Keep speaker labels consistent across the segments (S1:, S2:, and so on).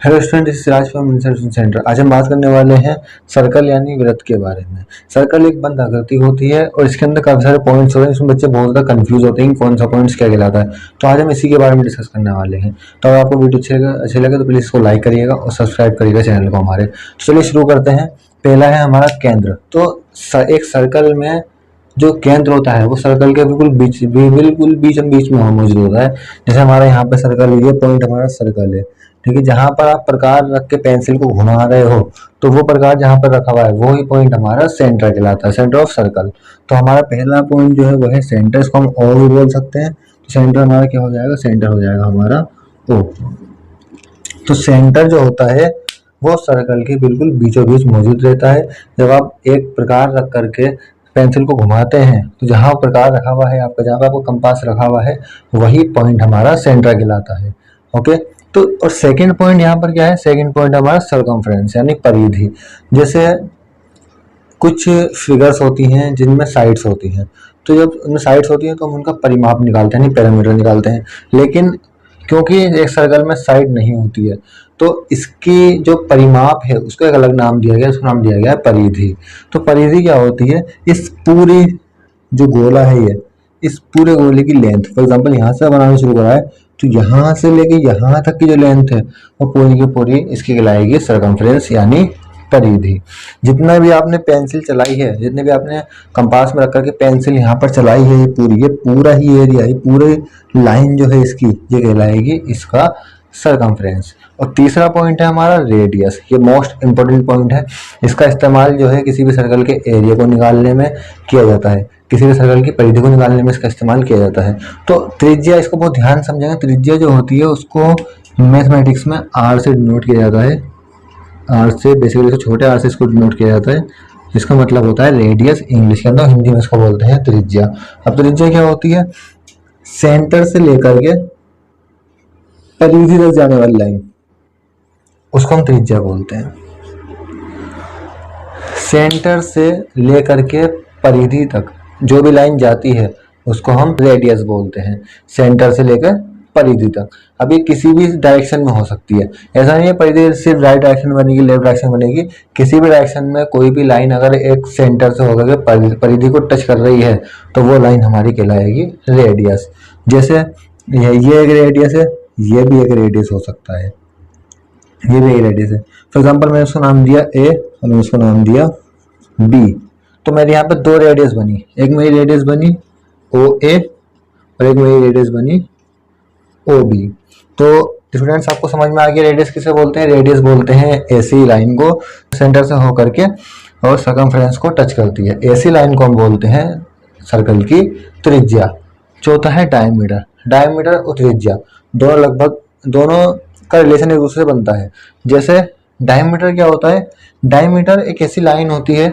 S1: Hello student, इस राज from instruction centre. आज हम बात करने वाले हैं सर्कल यानी वृत्त के बारे में। सर्कल एक बंद आकृति होती है और इसके अंदर काफी सारे पॉइंट्स होते हैं। इसमें बच्चे बहुत ज्यादा कंफ्यूज होते हैं कौन सा पॉइंट्स क्या कहलाता है। तो आज हम इसी के बारे में डिस्कस करने वाले हैं। तो अगर आपको वीडियो अच्छे लगे तो प्लीज इसको लाइक करिएगा और सब्सक्राइब करिएगा चैनल को हमारे। तो चलिए शुरू करते हैं। पहला है हमारा केंद्र। तो एक सर्कल में जो केंद्र होता है वो सर्कल के बिल्कुल बीच में मौजूद होता है। जैसे हमारा यहाँ पे सर्कल है, ये पॉइंट हमारा सर्कल है, ठीक है। जहां पर आप प्रकार रख के पेंसिल को घुमा रहे हो तो वो प्रकार जहां पर रखा हुआ है वो ही पॉइंट हमारा सेंटर कहलाता है, सेंटर ऑफ सर्कल। तो हमारा पहला पॉइंट जो है वो है सेंटर, इसको हम ओ भी बोल सकते हैं। तो सेंटर हमारा क्या हो जाएगा, सेंटर हो जाएगा हमारा ओ। तो सेंटर जो होता है वो सर्कल के बिल्कुल बीचों बीच मौजूद रहता है। जब आप एक प्रकार रख करके पेंसिल को घुमाते हैं तो जहां प्रकार रखा हुआ है आपका, जहां पर आपको कंपास रखा हुआ है वही पॉइंट हमारा सेंटर कहलाता है। ओके। तो और सेकंड पॉइंट यहाँ पर क्या है, सेकंड पॉइंट हमारा सर्कमफ्रेंस यानी परिधि। जैसे कुछ फिगर्स होती हैं जिनमें साइड्स होती हैं, तो जब उनमें साइड्स होती हैं तो हम उनका परिमाप निकालते हैं, पैरामीटर निकालते हैं। लेकिन क्योंकि एक सर्कल में साइड नहीं होती है तो इसकी जो परिमाप है उसको एक अलग नाम दिया गया, उसका नाम दिया गया है परिधि। तो परिधि क्या होती है, इस पूरी जो गोला है ये, इस पूरे गोले की लेंथ, फॉर एग्जांपल यहाँ से बनाना शुरू करा है तो यहाँ से लेके यहाँ तक की जो लेंथ है वो पूरी की पूरी इसकी कहलाएगी सर्कमफ्रेंस यानी परिधि। जितना भी आपने पेंसिल चलाई है, जितने भी आपने कंपास में रख करके पेंसिल यहाँ पर चलाई है, ये पूरा ही एरिया, ये पूरी लाइन जो है इसकी, ये कहलाएगी इसका सर्कमफ्रेंस। और तीसरा पॉइंट है हमारा रेडियस। ये मोस्ट इंपोर्टेंट पॉइंट है। इसका इस्तेमाल जो है किसी भी सर्कल के एरिया को निकालने में किया जाता है, किसी भी सर्कल की परिधि को निकालने में इसका इस्तेमाल किया जाता है। तो त्रिज्या, इसको बहुत ध्यान समझेंगे। त्रिज्या जो होती है उसको मैथमेटिक्स में आर से डिनोट किया जाता है। आर से बेसिकली छोटे आर से इसको डिनोट किया जाता है। इसका मतलब होता है रेडियस इंग्लिश के अंदर, हिंदी में इसको बोलते हैं त्रिज्या। अब त्रिज्या क्या होती है, सेंटर से लेकर के परिधि तक जाने वाली लाइन, उसको हम त्रिज्या बोलते हैं। सेंटर से लेकर के परिधि तक जो भी लाइन जाती है उसको हम रेडियस बोलते हैं, सेंटर से लेकर परिधि तक। अब ये किसी भी डायरेक्शन में हो सकती है, ऐसा नहीं है परिधि सिर्फ राइट डायरेक्शन में बनेगी, लेफ्ट डायरेक्शन में बनेगी। किसी भी डायरेक्शन में कोई भी लाइन अगर एक सेंटर से होकर के परिधि को टच कर रही है तो वो लाइन हमारी कहलाएगी रेडियस। जैसे ये एक रेडियस है, ये भी एक रेडियस हो सकता है, ये भी एक रेडियस है। फॉर एग्जाम्पल मैंने उसको नाम दिया ए और मैंने उसको नाम दिया बी। तो मेरे यहाँ पे दो रेडियस बनी, एक मेरी रेडियस बनी ओ ए और एक मेरी रेडियस बनी ओ बी। तो स्टूडेंट्स आपको समझ में आ गया रेडियस किसे बोलते हैं। रेडियस बोलते हैं ऐसी लाइन को सेंटर से होकर के और सर्कमफ्रेंस को टच करती है, ऐसी लाइन को हम बोलते हैं सर्कल की त्रिज्या। चौथा है डायमीटर। डायमीटर और त्रिज्या दोनों लगभग, दोनों का रिलेशन एक दूसरे से बनता है। जैसे डायमीटर क्या होता है, डायमीटर एक ऐसी लाइन होती है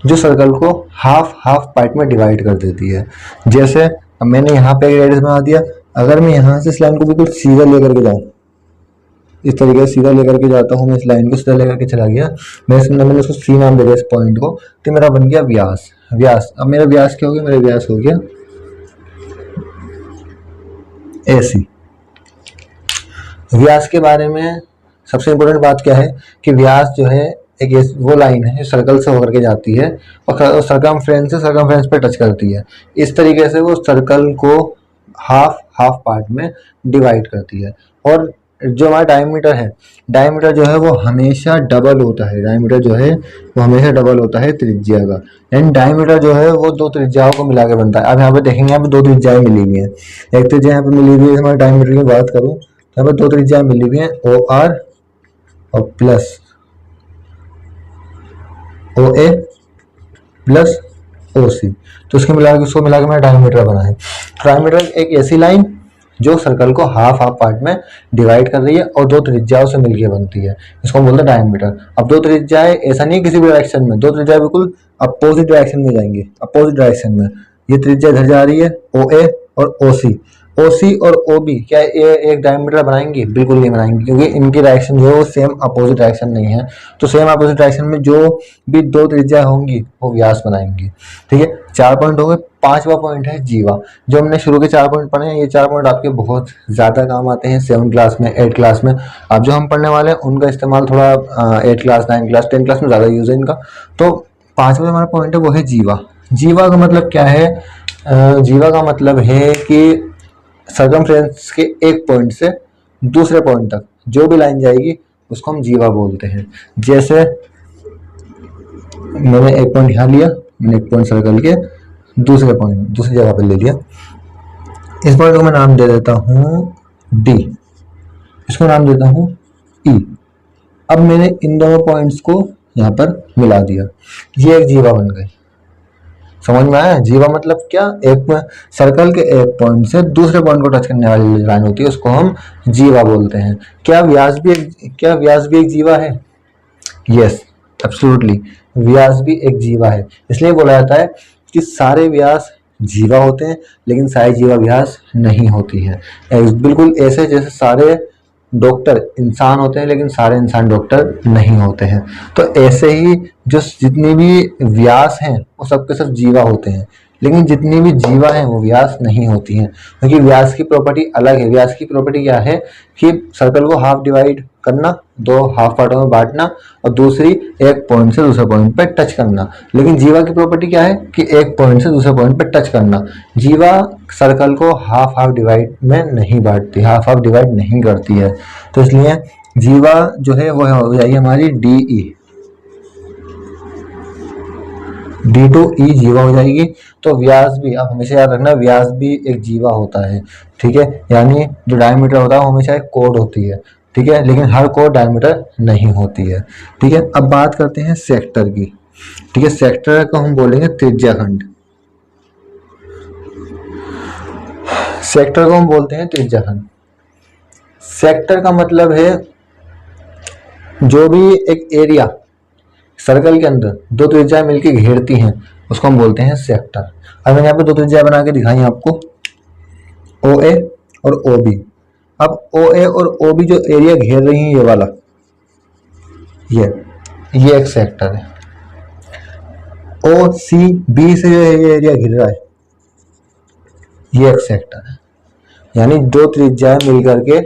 S1: जो सर्कल को हाफ हाफ पार्ट में डिवाइड कर देती है। जैसे अब मैंने यहाँ पे एक रेडियस बना दिया, अगर मैं यहाँ से इस लाइन को बिल्कुल सीधा लेकर के जाऊँ, इस तरीके से सीधा लेकर के जाता हूँ, मैं इस लाइन को सीधा लेकर के चला गया, मैंने उसको सी नाम दे दिया इस पॉइंट को, तो मेरा बन गया व्यास। व्यास, अब मेरा व्यास क्या हो गया, मेरा व्यास हो गया ऐसी। व्यास के बारे में सबसे इम्पोर्टेंट बात क्या है कि व्यास जो है एक वो लाइन है सर्कल से होकर के जाती है और सर्कमफ्रेंस से सर्कमफ्रेंस पे टच करती है। इस तरीके से वो सर्कल को हाफ हाफ पार्ट में डिवाइड करती है। और जो हमारा डायमीटर है, डायमीटर जो है वो हमेशा डबल होता है। डायमीटर जो है वो हमेशा डबल होता है त्रिज्या का। एंड डायमीटर जो है वो दो त्रिज्याओं को मिला के बनता है। अब यहाँ पे देखेंगे, यहाँ पे दो त्रिज्याएं मिली हुई हैं। एक त्रिज्या यहाँ पे मिली हुई है, हमारे डायमीटर की बात करूँ तो यहाँ पे दो त्रिज्याएं मिली हुई हैं, ओ आर और प्लस ओ ए प्लस ओ सी। तो उसको मिला के मैंने डायमीटर बना है। डायमीटर एक ऐसी लाइन जो सर्कल को हाफ हाफ पार्ट में डिवाइड कर रही है और दो त्रिज्याओं से मिलकर बनती है, इसको हम बोलते हैं डायमीटर। अब दो त्रिज्याएं ऐसा नहीं है किसी भी डायरेक्शन में, दो त्रिज्याएं बिल्कुल अपोजिट डायरेक्शन में जाएंगी, अपोजिट डायरेक्शन में। ये त्रिज्या इधर जा रही है ओ ए और ओ सी, ओसी और ओबी क्या ये एक डायमीटर बनाएंगे? बिल्कुल नहीं बनाएंगे, क्योंकि इनकी डायरेक्शन जो है वो सेम अपोजिट डायरेक्शन नहीं है। तो सेम अपोजिट डायरेक्शन में जो भी दो त्रिज्या होंगी वो व्यास बनाएंगी। ठीक है, 4 पॉइंट हो गए। 5वां पॉइंट है जीवा। जो हमने शुरू के 4 पॉइंट पढ़े हैं, ये 4 पॉइंट आपके बहुत ज्यादा काम आते हैं 7 क्लास में, 8 क्लास में। अब जो हम पढ़ने वाले हैं उनका इस्तेमाल थोड़ा 8 क्लास, 9 क्लास, 10 क्लास में ज्यादा यूज है इनका। तो 5वां हमारा पॉइंट है वो है जीवा। जीवा का मतलब क्या है? जीवा का मतलब है कि सर्कमफ्रेंस के एक पॉइंट से दूसरे पॉइंट तक जो भी लाइन जाएगी उसको हम जीवा बोलते हैं। जैसे मैंने एक पॉइंट यहाँ लिया, मैंने एक पॉइंट सर्कल के दूसरे पॉइंट दूसरी जगह पर ले लिया, इस पॉइंट को मैं नाम दे देता हूँ डी, इसको नाम देता हूँ ई। अब मैंने इन दोनों पॉइंट्स को यहाँ पर मिला दिया, ये एक जीवा बन गई। समझ में आया? जीवा मतलब क्या? एक सर्कल के एक पॉइंट से दूसरे पॉइंट को टच करने वाली लाइन होती है, उसको हम जीवा बोलते हैं। क्या व्यास भी एक जीवा है? यस, एब्सोल्युटली, व्यास भी एक जीवा है। इसलिए बोला जाता है कि सारे व्यास जीवा होते हैं, लेकिन सारी जीवा व्यास नहीं होती है। बिल्कुल ऐसे जैसे सारे डॉक्टर इंसान होते हैं, लेकिन सारे इंसान डॉक्टर नहीं होते हैं। तो ऐसे ही जो जितनी भी व्यास हैं वो सबके सब जीवा होते हैं, लेकिन जितनी भी जीवा हैं वो व्यास नहीं होती हैं, क्योंकि व्यास की प्रॉपर्टी अलग है। व्यास की प्रॉपर्टी क्या है कि सर्कल को हाफ डिवाइड करना, दो हाफ पार्टों में बांटना, और दूसरी एक पॉइंट से दूसरे पॉइंट पे टच करना। लेकिन जीवा की प्रॉपर्टी क्या है कि एक पॉइंट से दूसरे पॉइंट पे टच करना। जीवा सर्कल को हाफ हाफ डिवाइड में नहीं बांटती, हाफ हाफ डिवाइड नहीं करती है। तो इसलिए जीवा जो है वो हो जाएगी हमारी डी ई, डी टू ई जीवा हो जाएगी। तो व्यास भी, आप हमेशा याद रखना, व्यास भी एक जीवा होता है। ठीक है, यानी जो डायमीटर होता है वो हमेशा एक कोड होती है। ठीक है, लेकिन हर कोड डायमीटर नहीं होती है। ठीक है, अब बात करते हैं सेक्टर की। ठीक है, सेक्टर को हम बोलेंगे त्रिज्याखंड। सेक्टर को हम बोलते हैं त्रिज्याखंड। सेक्टर का मतलब है जो भी एक एरिया सर्कल के अंदर दो त्रिज्याएं मिलकर घेरती हैं उसको हम बोलते हैं सेक्टर। अब मैंने यहाँ पे दो त्रिज्याएं बना के दिखाई आपको, ओ ए और ओ बी। अब ओ ए और ओ बी जो एरिया घेर रही है, ये वाला, ये एक सेक्टर है। ओ सी बी से जो ये एरिया घिर रहा है, ये एक सेक्टर है। यानी दो त्रिज्याएं मिलकर के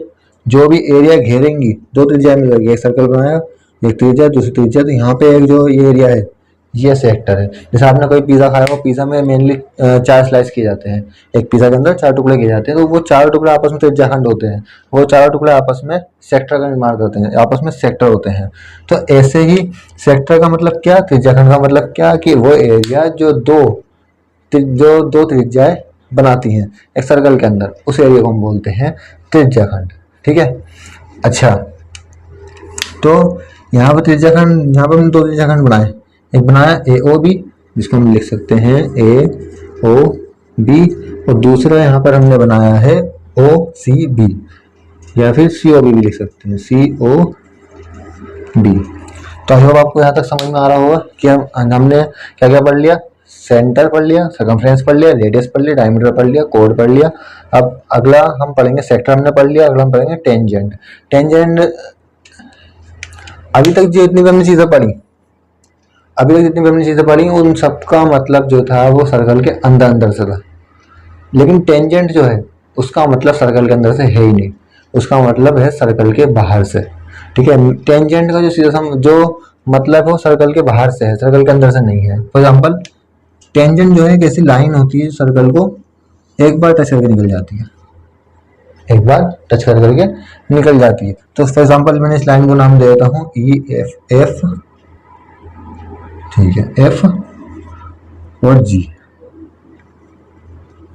S1: जो भी एरिया घेरेंगी, दो त्रिज्याएं मिलकर के एक सर्कल बनाया, एक त्रिज्या दूसरी त्रिज्या, तो यहाँ पे एक जो ये एरिया है ये सेक्टर है। जैसे आपने कोई पिज्जा खाया हो, पिज्जा में मेनली 4 स्लाइस किए जाते हैं, एक पिज्जा के अंदर 4 टुकड़े किए जाते हैं, तो वो 4 टुकड़े आपस में त्रिज्याखंड होते हैं, वो 4 टुकड़े आपस में सेक्टर का निर्माण करते हैं, आपस में सेक्टर होते हैं। तो ऐसे ही सेक्टर का मतलब क्या, त्रिज्याखंड का मतलब क्या, कि वो एरिया जो दो त्रिज्याएं बनाती हैं एक सर्कल के अंदर, उस एरिया को हम बोलते हैं त्रिज्याखंड। ठीक है, अच्छा, तो यहाँ पर त्रिज्याखंड, यहाँ पर हमने दो त्रिज्याखंड बनाए, एक बनाया ए ओ बी, जिसको हम लिख सकते हैं ए ओ बी, और दूसरा यहाँ पर हमने बनाया है ओ सी बी, या फिर सी ओ बी भी लिख सकते हैं, सी ओ बी। तो आई होप आपको यहाँ तक समझ में आ रहा होगा कि हमने क्या क्या पढ़ लिया। सेंटर पढ़ लिया, सर्कमफ्रेंस पढ़ लिया, रेडियस पढ़ लिया, डायमीटर पढ़ लिया, कोड पढ़ लिया। अब अगला हम पढ़ेंगे, सेक्टर हमने पढ़ लिया, अगला हम पढ़ेंगे टेंजेंट। टेंजेंट, अभी तक जितनी भी हमने चीजें पढ़ी, उन सबका मतलब जो था वो सर्कल के अंदर से था। लेकिन टेंजेंट जो है उसका मतलब सर्कल के अंदर से है ही नहीं, उसका मतलब है सर्कल के बाहर से। ठीक है, टेंजेंट का जो मतलब है वो सर्कल के बाहर से है, सर्कल के अंदर से नहीं है। फॉर एग्जाम्पल, टेंजेंट जो है एक ऐसी लाइन होती है सर्कल को एक बार टच करके निकल जाती है, एक बार टच करके निकल जाती है। तो फॉर एग्जाम्पल मैंने इस लाइन को नाम दे देता हूँ ई एफ, ठीक है, एफ और जी,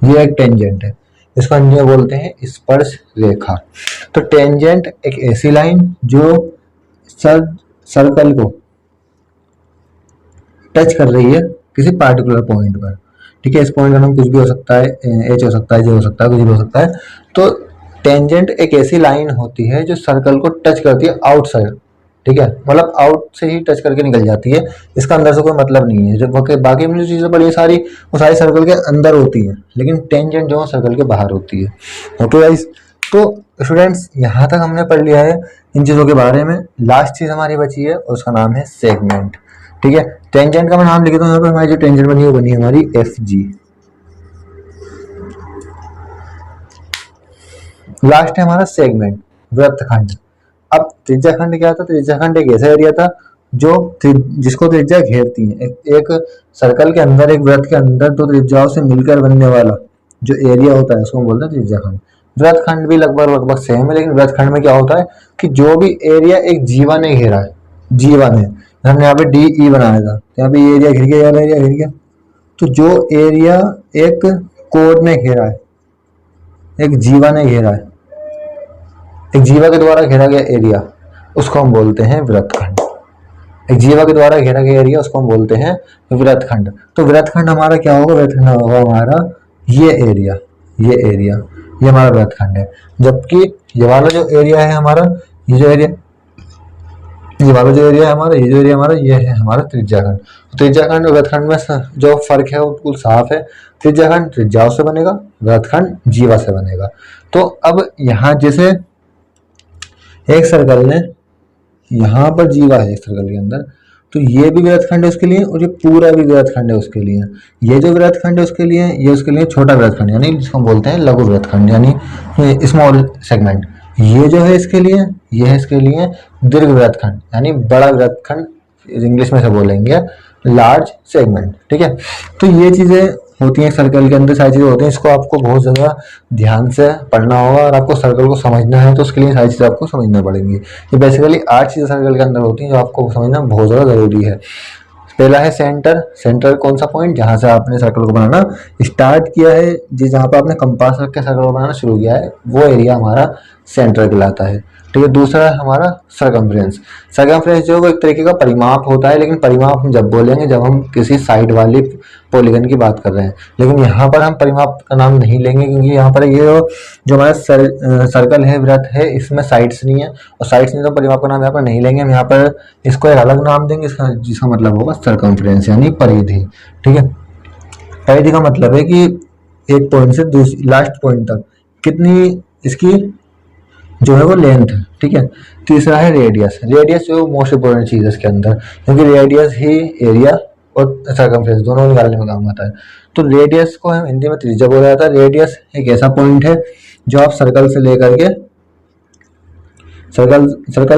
S1: ये एक टेंजेंट है, इसको अन्य बोलते हैं स्पर्श रेखा। तो टेंजेंट एक ऐसी लाइन जो सर्कल को टच कर रही है किसी पार्टिकुलर पॉइंट पर। ठीक है, इस पॉइंट का नाम कुछ भी हो सकता है, एच हो सकता है, जे हो सकता है, कुछ भी हो सकता है। तो टेंजेंट एक ऐसी लाइन होती है जो सर्कल को टच करती है आउटसाइड, ठीक है, मतलब आउट से ही टच करके निकल जाती है, इसका अंदर से कोई मतलब नहीं है। जब बाकी में जो चीज़ें पड़ी सारी, वो सारी सर्कल के अंदर होती हैं, लेकिन टेंजेंट जो है सर्कल के बाहर होती है। ओके गाइस, तो स्टूडेंट्स यहाँ तक हमने पढ़ लिया है इन चीज़ों के बारे में। लास्ट चीज़ हमारी बची है, उसका नाम है सेगमेंट। ठीक है, टेंजेंट का मैं नाम लिख देता हूँ यहाँ पे, हमारी जो टेंजेंट बनी है वो बनी है हमारी एफ जी। लास्ट है हमारा सेगमेंट, वृत्तखंड। अब त्रिज्याखंड क्या था? त्रिज्याखंड एक ऐसा एरिया था जो जिसको त्रिज्या घेरती है। एक सर्कल के अंदर, एक वृत्त के अंदर दो त्रिज्याओं से मिलकर बनने वाला जो एरिया होता है उसको हम बोलते हैं त्रिज्याखंड। वृत्तखंड भी लगभग सेम है, लेकिन वृत्तखंड में क्या होता है कि जो भी एरिया एक जीवा ने घेरा है, जीवा ने, हमने यहाँ पे डी ई बनाया था, यहाँ पे ये एरिया घिर गया, एरिया घिर गया, तो जो एरिया एक कोड ने घेरा है, एक जीवा ने घेरा है, एक जीवा के द्वारा घेरा गया एरिया, उसको हम बोलते हैं वृत्तखंड। एक जीवा के द्वारा घेरा गया एरिया उसको हम बोलते हैं वृत्तखंड। तो वृत्तखंड हमारा क्या होगा? वृत्तखंड होगा हमारा ये एरिया, ये एरिया, ये हमारा वृत्तखंड है। जबकि ये वाला जो एरिया है हमारा, ये जो एरिया, ये वाला जो एरिया है हमारा, ये जो एरिया हमारा, ये है हमारा त्रिज्याखंड। तो त्रिज्याखंड और वृत्तखंड में जो फर्क है वो बिल्कुल साफ है। त्रिज्याखंड त्रिज्याओं से बनेगा, वृत्तखंड जीवा से बनेगा। तो अब यहाँ जैसे एक सर्कल ने, यहाँ पर जीवा है एक सर्कल के अंदर, तो ये भी वृत्तखंड है उसके लिए, और ये पूरा भी वृत्तखंड है उसके लिए। ये जो वृत्तखंड है उसके लिए, ये उसके लिए छोटा वृत्तखंड, यानी जिसको हम बोलते हैं लघु वृत्तखंड, यानी स्मॉल सेगमेंट। ये जो है इसके लिए, ये है इसके लिए दीर्घ वृत्तखंड, यानी बड़ा वृत्तखंड, इंग्लिश में से बोलेंगे लार्ज सेगमेंट। ठीक है, तो ये चीजें होती हैं सर्कल के अंदर, सारी चीजें होती हैं। इसको आपको बहुत ज्यादा ध्यान से पढ़ना होगा, और आपको सर्कल को समझना है तो उसके लिए सारी चीजें आपको समझना पड़ेंगी। ये बेसिकली 8 चीजें सर्कल के अंदर होती हैं जो आपको समझना बहुत ज्यादा जरूरी है। पहला है सेंटर। सेंटर कौन सा पॉइंट? जहां से आपने सर्कल को बनाना स्टार्ट किया है, जहां पर आपने कंपास रख के सर्कल को बनाना शुरू किया है, वो एरिया हमारा सेंटर कहलाता है। ठीक है, दूसरा है हमारा सरकमफ्रेंस। सरकमफ्रेंस जो वो एक तरीके का परिमाप होता है, लेकिन परिमाप हम जब बोलेंगे जब हम किसी साइड वाली पॉलीगन की बात कर रहे हैं, लेकिन यहाँ पर हम परिमाप का नाम नहीं लेंगे, क्योंकि यहाँ पर ये जो हमारा सर्कल है, वृत्त है, इसमें साइड्स नहीं है, और साइड्स नहीं तो परिमाप का नाम यहाँ पर नहीं लेंगे। हम यहाँ पर इसको एक अलग नाम देंगे, जिसका मतलब होगा सरकमफ्रेंस, यानी परिधि। ठीक है, परिधि का मतलब है कि एक पॉइंट से दूसरी लास्ट पॉइंट तक कितनी इसकी जो है वो लेंथ है। ठीक है, तीसरा है रेडियस। रेडियस जो मोस्ट इंपोर्टेंट चीज है इसके अंदर, क्योंकि रेडियस ही एरिया और सर्कमफ्रेंस दोनों निकालने में काम आता है। तो रेडियस को हम हिंदी में त्रिज्या बोला जाता है। रेडियस एक ऐसा पॉइंट है जो आप सर्कल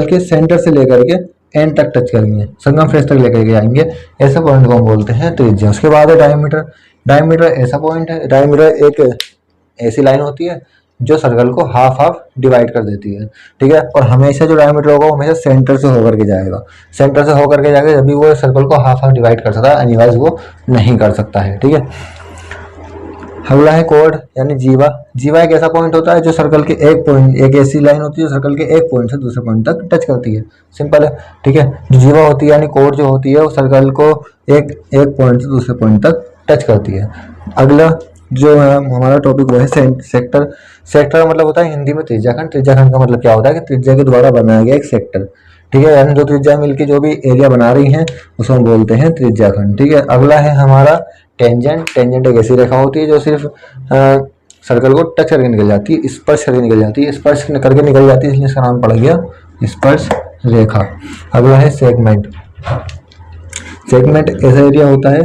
S1: के सेंटर से लेकर के एंड तक टच करेंगे, सर्कमफ्रेंस तक लेकर के आएंगे, ऐसा पॉइंट को हम बोलते हैं त्रिज्या। उसके बाद है डायमीटर। डायमीटर ऐसा पॉइंट है, डायमीटर एक ऐसी लाइन होती है जो सर्कल को हाफ हाफ डिवाइड कर देती है। ठीक है, और हमेशा जो डायमीटर होगा वो हमेशा सेंटर से होकर के जाएगा, सेंटर से होकर के जाएगा, जब भी वो सर्कल को हाफ हाफ डिवाइड कर सकता है, अदरवाइज वो नहीं कर सकता है। ठीक है, अगला है कोड यानी जीवा। जीवा एक ऐसा पॉइंट होता है जो सर्कल के एक पॉइंट, एक ऐसी लाइन होती है जो सर्कल के एक पॉइंट से दूसरे पॉइंट तक टच करती है। सिंपल है। ठीक है, जो जीवा होती है यानी कोड जो होती है वो सर्कल को एक पॉइंट से दूसरे पॉइंट तक टच करती है। अगला जो है हमारा टॉपिक वो है सेक्टर। सेक्टर का मतलब होता है हिंदी में त्रिज्याखंड। त्रिज्याखंड का मतलब क्या होता है कि त्रिज्या के द्वारा बनाया गया एक सेक्टर। ठीक है, यानी दो त्रिज्या मिलकर जो भी एरिया बना रही हैं उसको हम बोलते हैं त्रिज्याखंड। ठीक है, अगला है हमारा टेंजेंट। टेंजेंट एक ऐसी रेखा होती है जो सिर्फ सर्कल को टच करके निकल जाती है, स्पर्श करके निकल जाती है, स्पर्श करके निकल जाती है, इसलिए इसका नाम पड़ गया स्पर्श रेखा। अगला है सेगमेंट। सेगमेंट ऐसा एरिया होता है,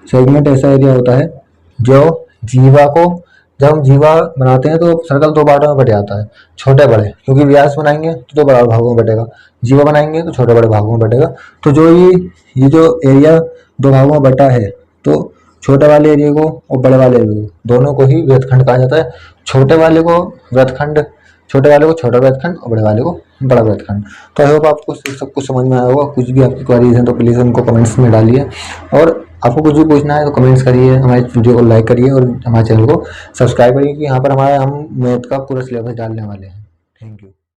S1: सेगमेंट ऐसा एरिया होता है जो जीवा को, जब हम जीवा बनाते हैं तो सर्कल दो पार्टों में बट जाता है, छोटे बड़े, क्योंकि व्यास बनाएंगे तो दो बड़े भागों में बटेगा, जीवा बनाएंगे तो छोटे बड़े भागों में बटेगा। तो जो ये जो एरिया दो भागों में बटा है, तो छोटे वाले एरिया को और बड़े वाले एरिया को दोनों को ही वृत्तखंड कहा जाता है। छोटे वाले को वृत्तखंड, छोटे वाले को छोटा वृत्तखंड और बड़े वाले को बड़ा वृत्तखंड। तो आई होप आपको सब कुछ समझ में आया होगा। कुछ भी आपकी क्वेरीज हैं तो प्लीज़ उनको कमेंट्स में डालिए, और आपको कुछ भी पूछना है तो कमेंट्स करिए, हमारे वीडियो को लाइक करिए और हमारे चैनल को सब्सक्राइब करिए, क्योंकि यहाँ पर हम मैथ का पूरा सिलेबस डालने वाले हैं। Thank you.